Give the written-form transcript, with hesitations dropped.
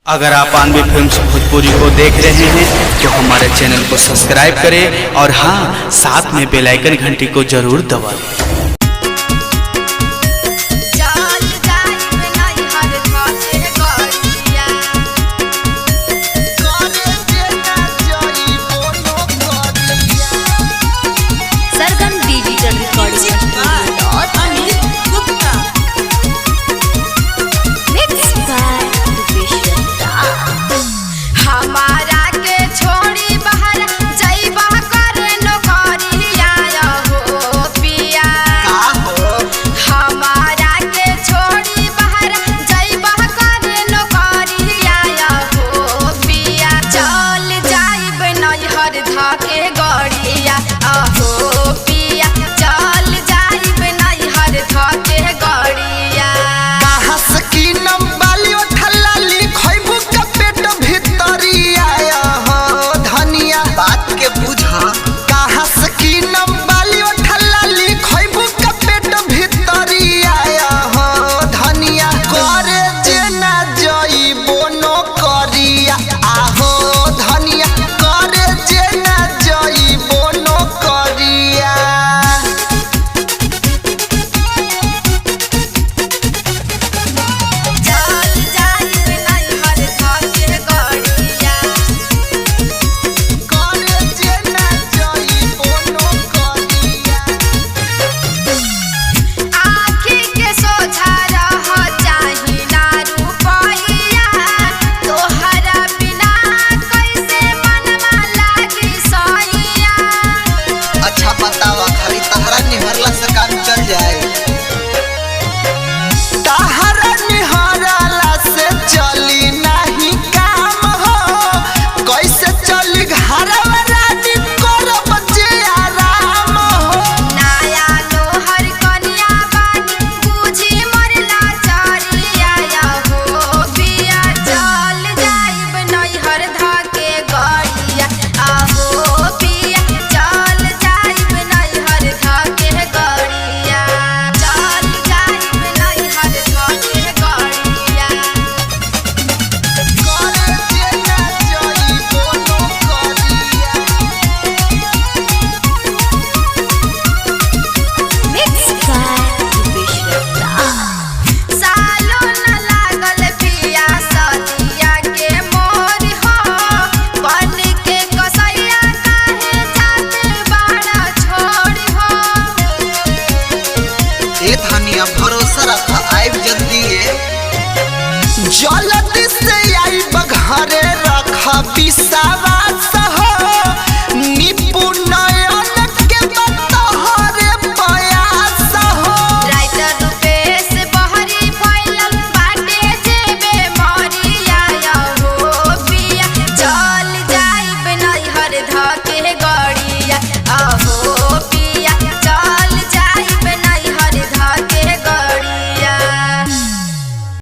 अगर आप आनवी फिल्म्स भोजपुरी को देख रहे हैं तो हमारे चैनल को सब्सक्राइब करें और हाँ, साथ में बेल आइकन घंटी को जरूर दबाएं। भरोसा रखा आइब जल्दी जल्दी से आई बघरे रखा विश्वास